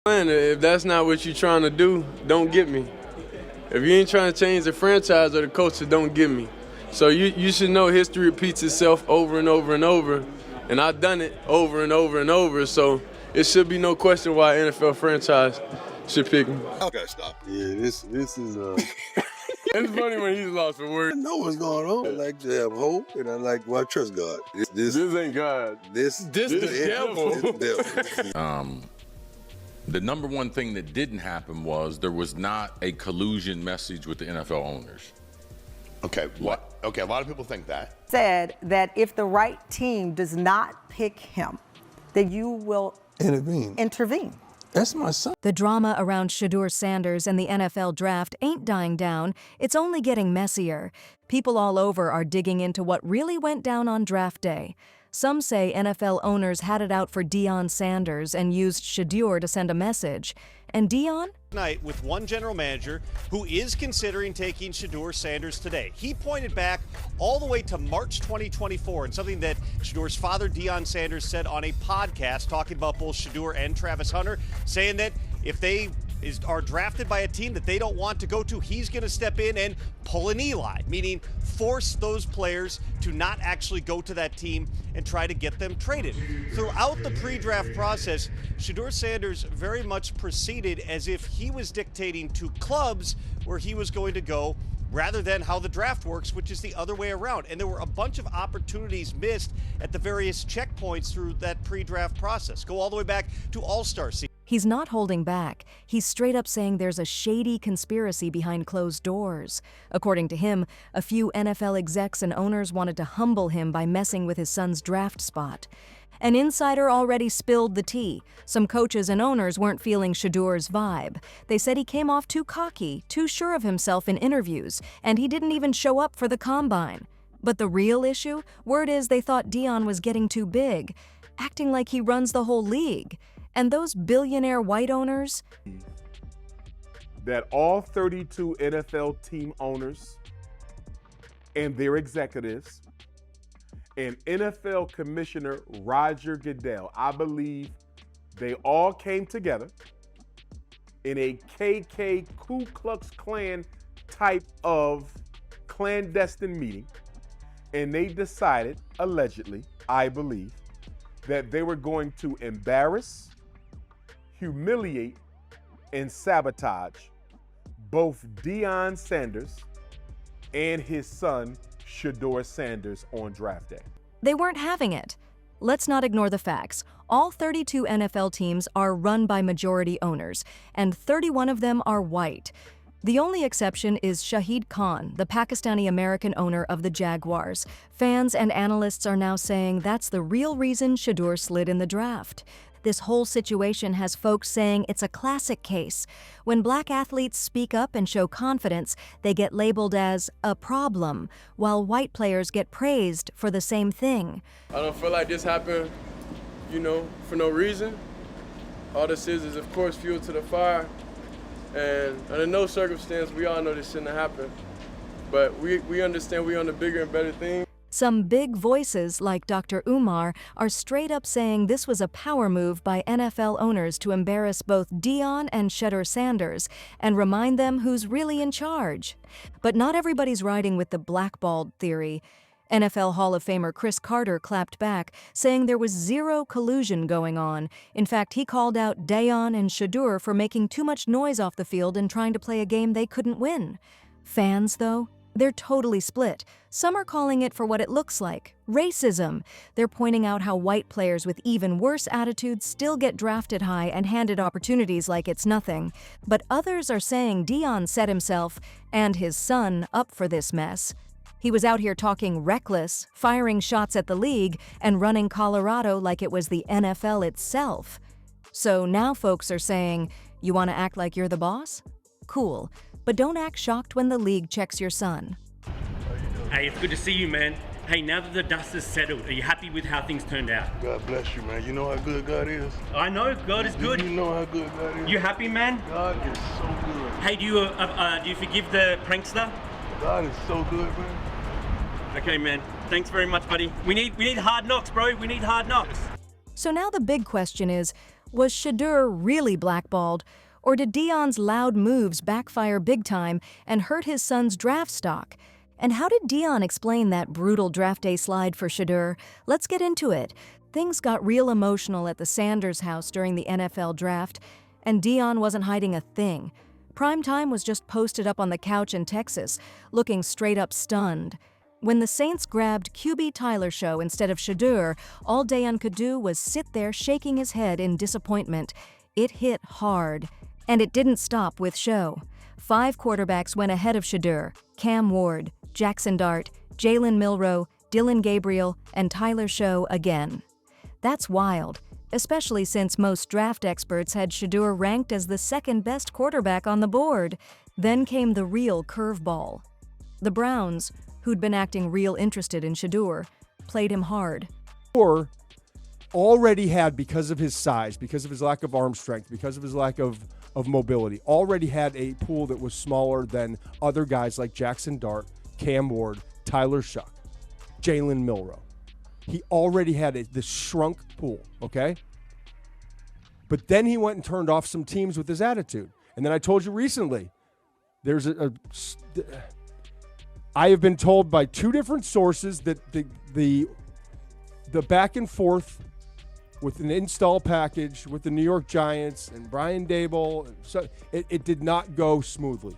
Man, if that's not what you're trying to do, don't get me. If you ain't trying to change the franchise or the culture, don't get me. So you should know history repeats itself over and over and over, and I've done it over and over and over, so it should be no question why an NFL franchise should pick me. Okay, stop. Yeah, this is It's funny when he's lost for words. I know what's going on. I like to have hope, and I like to trust God. This ain't God. This the devil. This devil. The number one thing that didn't happen was there was not a collusion message with the NFL owners. Okay, what? Okay, a lot of people think that. Said that if the right team does not pick him, then you will intervene. That's my son. The drama around Shedeur Sanders and the NFL draft ain't dying down. It's only getting messier. People all over are digging into what really went down on draft day. Some say NFL owners had it out for Deion Sanders and used Shedeur to send a message. And Deion? Night with one general manager who is considering taking Shedeur Sanders today. He pointed back all the way to March 2024 and something that Shedeur's father, Deion Sanders, said on a podcast talking about both Shedeur and Travis Hunter, saying that if they are drafted by a team that they don't want to go to, he's going to step in and pull an Eli, meaning force those players to not actually go to that team and try to get them traded. Throughout the pre-draft process, Shedeur Sanders very much proceeded as if he was dictating to clubs where he was going to go rather than how the draft works, which is the other way around. And there were a bunch of opportunities missed at the various checkpoints through that pre-draft process. Go all the way back to All-Star season. He's not holding back. He's straight up saying there's a shady conspiracy behind closed doors. According to him, a few NFL execs and owners wanted to humble him by messing with his son's draft spot. An insider already spilled the tea. Some coaches and owners weren't feeling Shedeur's vibe. They said he came off too cocky, too sure of himself in interviews, and he didn't even show up for the combine. But the real issue? Word is they thought Deion was getting too big, acting like he runs the whole league. And those billionaire white owners? That all 32 NFL team owners and their executives and NFL Commissioner Roger Goodell, I believe they all came together in a KK Ku Klux Klan type of clandestine meeting, and they decided, allegedly, I believe, that they were going to embarrass, humiliate, and sabotage both Deion Sanders and his son, Shedeur Sanders, on draft day. They weren't having it. Let's not ignore the facts. All 32 NFL teams are run by majority owners, and 31 of them are white. The only exception is Shahid Khan, the Pakistani-American owner of the Jaguars. Fans and analysts are now saying that's the real reason Shedeur slid in the draft. This whole situation has folks saying it's a classic case. When black athletes speak up and show confidence, they get labeled as a problem, while white players get praised for the same thing. I don't feel like this happened, for no reason. All this is of course, fuel to the fire. And under no circumstance, we all know this shouldn't have happened. But we understand we're on the bigger and better thing. Some big voices, like Dr. Umar, are straight up saying this was a power move by NFL owners to embarrass both Deion and Shedeur Sanders and remind them who's really in charge. But not everybody's riding with the blackballed theory. NFL Hall of Famer Chris Carter clapped back, saying there was zero collusion going on. In fact, he called out Deion and Shedeur for making too much noise off the field and trying to play a game they couldn't win. Fans, though? They're totally split. Some are calling it for what it looks like, racism. They're pointing out how white players with even worse attitudes still get drafted high and handed opportunities like it's nothing. But others are saying Deion set himself and his son up for this mess. He was out here talking reckless, firing shots at the league, and running Colorado like it was the NFL itself. So now folks are saying, you want to act like you're the boss? Cool. But don't act shocked when the league checks your son. Hey, it's good to see you, man. Hey, now that the dust has settled, are you happy with how things turned out? God bless you, man. You know how good God is? I know, God is good. You know how good God is? You happy, man? God is so good. Hey, do you forgive the prankster? God is so good, man. Okay, man. Thanks very much, buddy. We need hard knocks, bro. We need hard knocks. So now the big question is, Was Shedeur really blackballed, or did Deion's loud moves backfire big time and hurt his son's draft stock? And how did Deion explain that brutal draft day slide for Shedeur? Let's get into it. Things got real emotional at the Sanders house during the NFL draft, and Deion wasn't hiding a thing. Primetime was just posted up on the couch in Texas, looking straight up stunned. When the Saints grabbed QB Tyler Show instead of Shedeur, all Deion could do was sit there shaking his head in disappointment. It hit hard. And it didn't stop with Show. 5 quarterbacks went ahead of Shedeur: Cam Ward, Jackson Dart, Jalen Milroe, Dylan Gabriel, and Tyler Show again. That's wild, especially since most draft experts had Shedeur ranked as the second-best quarterback on the board. Then came the real curveball. The Browns, who'd been acting real interested in Shedeur, played him hard. Or already had, because of his size, because of his lack of arm strength, because of his lack of mobility, already had a pool that was smaller than other guys like Jackson Dart, Cam Ward, Tyler Shuck, Jalen Milroe. He already had this shrunk pool, okay? But then he went and turned off some teams with his attitude. And then I told you recently, there's I have been told by 2 different sources that the back and forth with an install package with the New York Giants and Brian Daboll, so it did not go smoothly.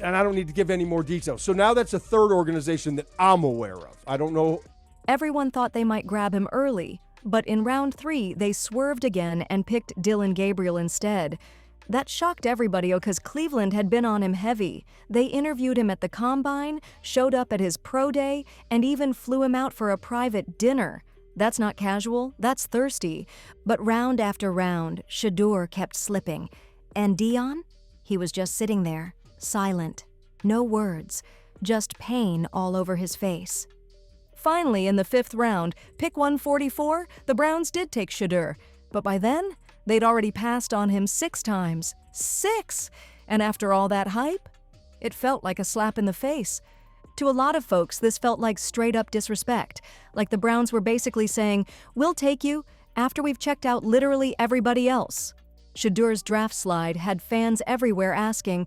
And I don't need to give any more details. So now that's a third organization that I'm aware of. I don't know. Everyone thought they might grab him early, but in round 3, they swerved again and picked Dylan Gabriel instead. That shocked everybody because Cleveland had been on him heavy. They interviewed him at the Combine, showed up at his pro day, and even flew him out for a private dinner. That's not casual, that's thirsty. But round after round, Shedeur kept slipping. And Deion? He was just sitting there, silent. No words, just pain all over his face. Finally, in the 5th round, pick 144, the Browns did take Shedeur. But by then, they'd already passed on him 6 times. 6! And after all that hype, it felt like a slap in the face. To a lot of folks, this felt like straight-up disrespect. Like the Browns were basically saying, "We'll take you after we've checked out literally everybody else." Shedeur's draft slide had fans everywhere asking,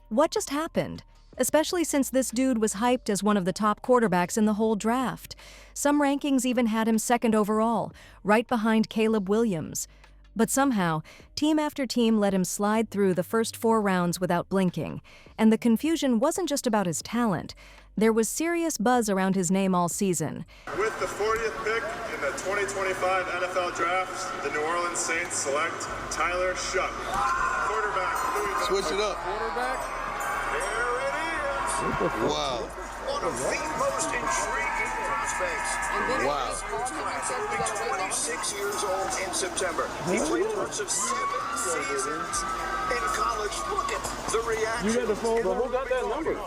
what just happened? Especially since this dude was hyped as one of the top quarterbacks in the whole draft. Some rankings even had him 2nd overall, right behind Caleb Williams. But somehow, team after team let him slide through the first 4 rounds without blinking. And the confusion wasn't just about his talent. There was serious buzz around his name all season. With the 40th pick in the 2025 NFL Draft, the New Orleans Saints select Tyler Shuck, quarterback, Louisville. Switch it up. Quarterback. There it is. Wow. One of the most intriguing prospects. Wow. Will be 26 years old in September. He played parts of 7 seasons in college. Look at the reaction. You got the phone, but who got that number?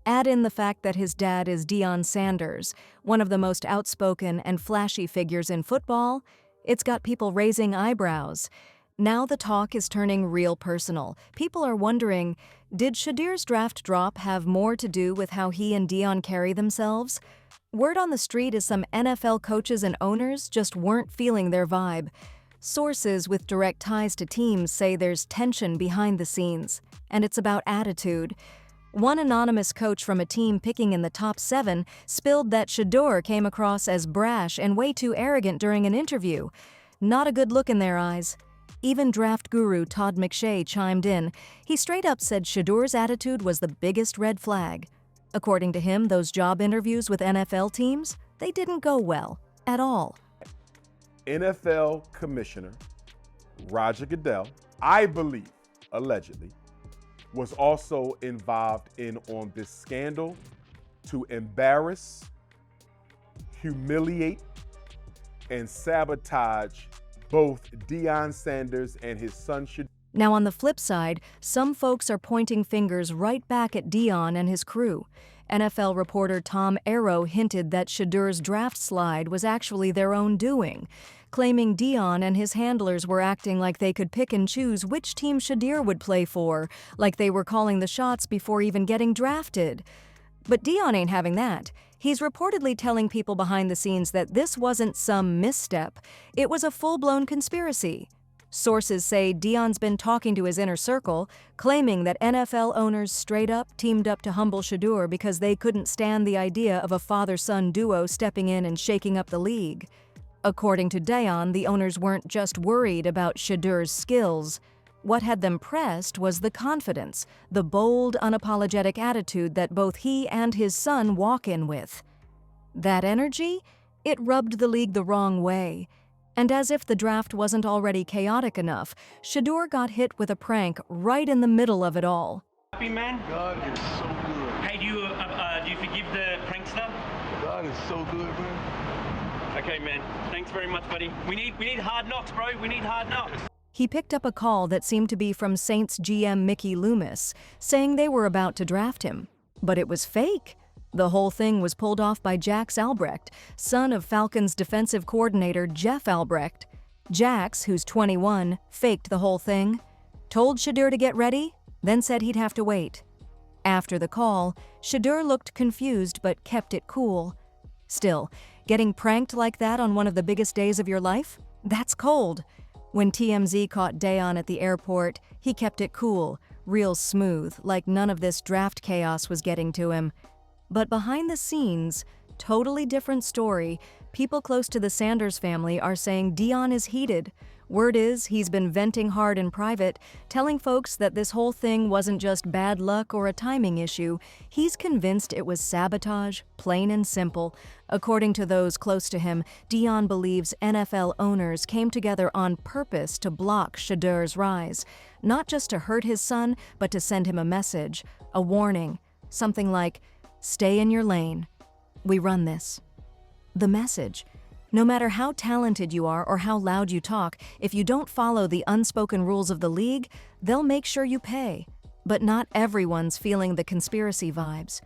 Add in the fact that his dad is Deion Sanders, one of the most outspoken and flashy figures in football. It's got people raising eyebrows. Now the talk is turning real personal. People are wondering, did Shedeur's draft drop have more to do with how he and Deion carry themselves? Word on the street is some NFL coaches and owners just weren't feeling their vibe. Sources with direct ties to teams say there's tension behind the scenes, and it's about attitude. One anonymous coach from a team picking in the top 7 spilled that Shedeur came across as brash and way too arrogant during an interview. Not a good look in their eyes. Even draft guru Todd McShay chimed in. He straight up said Shedeur's attitude was the biggest red flag. According to him, those job interviews with NFL teams, they didn't go well at all. NFL Commissioner Roger Goodell, I believe, allegedly, was also involved on this scandal to embarrass, humiliate, and sabotage both Deion Sanders and his son Shedeur. Now on the flip side, some folks are pointing fingers right back at Deion and his crew. NFL reporter Tom Arrow hinted that Shedeur's draft slide was actually their own doing, claiming Deion and his handlers were acting like they could pick and choose which team Shedeur would play for, like they were calling the shots before even getting drafted. But Deion ain't having that. He's reportedly telling people behind the scenes that this wasn't some misstep, it was a full-blown conspiracy. Sources say Deion's been talking to his inner circle, claiming that NFL owners straight up teamed up to humble Shedeur because they couldn't stand the idea of a father-son duo stepping in and shaking up the league. According to Deion, the owners weren't just worried about Shedeur's skills. What had them pressed was the confidence, the bold, unapologetic attitude that both he and his son walk in with. That energy? It rubbed the league the wrong way. And as if the draft wasn't already chaotic enough, Shedeur got hit with a prank right in the middle of it all. Happy, man? God is so good. Hey, do you forgive the prank Snub? God is so good, man. Okay, man. Thanks very much, buddy. We need hard knocks, bro. We need hard knocks. He picked up a call that seemed to be from Saints GM Mickey Loomis, saying they were about to draft him. But it was fake. The whole thing was pulled off by Jax Albrecht, son of Falcons defensive coordinator Jeff Albrecht. Jax, who's 21, faked the whole thing, told Shedeur to get ready, then said he'd have to wait. After the call, Shedeur looked confused but kept it cool. Still, getting pranked like that on one of the biggest days of your life? That's cold. When TMZ caught Deion at the airport, he kept it cool, real smooth, like none of this draft chaos was getting to him. But behind the scenes, totally different story, people close to the Sanders family are saying Deion is heated. Word is he's been venting hard in private, telling folks that this whole thing wasn't just bad luck or a timing issue. He's convinced it was sabotage, plain and simple. According to those close to him, Deion believes NFL owners came together on purpose to block Shedeur's rise, not just to hurt his son, but to send him a message, a warning, something like, "Stay in your lane. We run this." The message: no matter how talented you are or how loud you talk, if you don't follow the unspoken rules of the league, they'll make sure you pay. But not everyone's feeling the conspiracy vibes.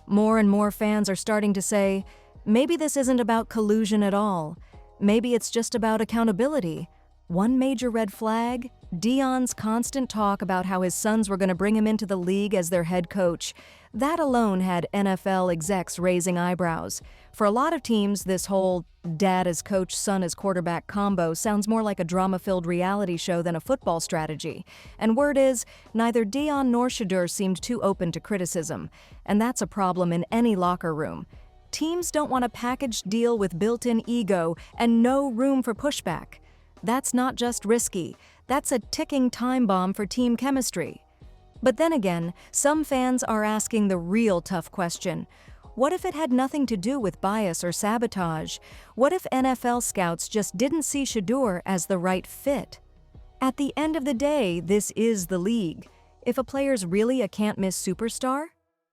More and more fans are starting to say, maybe this isn't about collusion at all. Maybe it's just about accountability. One major red flag: Deion's constant talk about how his sons were going to bring him into the league as their head coach. That alone had NFL execs raising eyebrows. For a lot of teams, this whole dad as coach, son as quarterback combo sounds more like a drama-filled reality show than a football strategy. And word is, neither Deion nor Shedeur seemed too open to criticism. And that's a problem in any locker room. Teams don't want a packaged deal with built-in ego and no room for pushback. That's not just risky, that's a ticking time bomb for team chemistry. But then again, some fans are asking the real tough question. What if it had nothing to do with bias or sabotage? What if NFL scouts just didn't see Shedeur as the right fit? At the end of the day, this is the league. If a player's really a can't-miss superstar,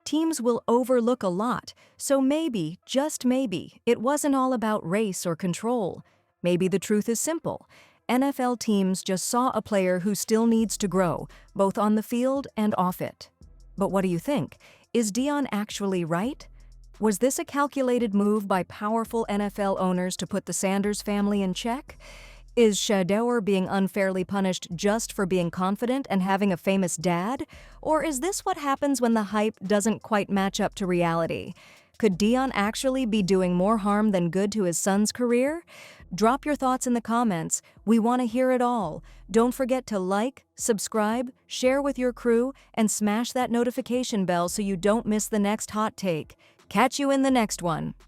teams will overlook a lot. So maybe, just maybe, it wasn't all about race or control. Maybe the truth is simple. NFL teams just saw a player who still needs to grow, both on the field and off it. But what do you think? Is Deion actually right? Was this a calculated move by powerful NFL owners to put the Sanders family in check? Is Shedeur being unfairly punished just for being confident and having a famous dad? Or is this what happens when the hype doesn't quite match up to reality? Could Deion actually be doing more harm than good to his son's career? Drop your thoughts in the comments. We want to hear it all. Don't forget to like, subscribe, share with your crew, and smash that notification bell so you don't miss the next hot take. Catch you in the next one.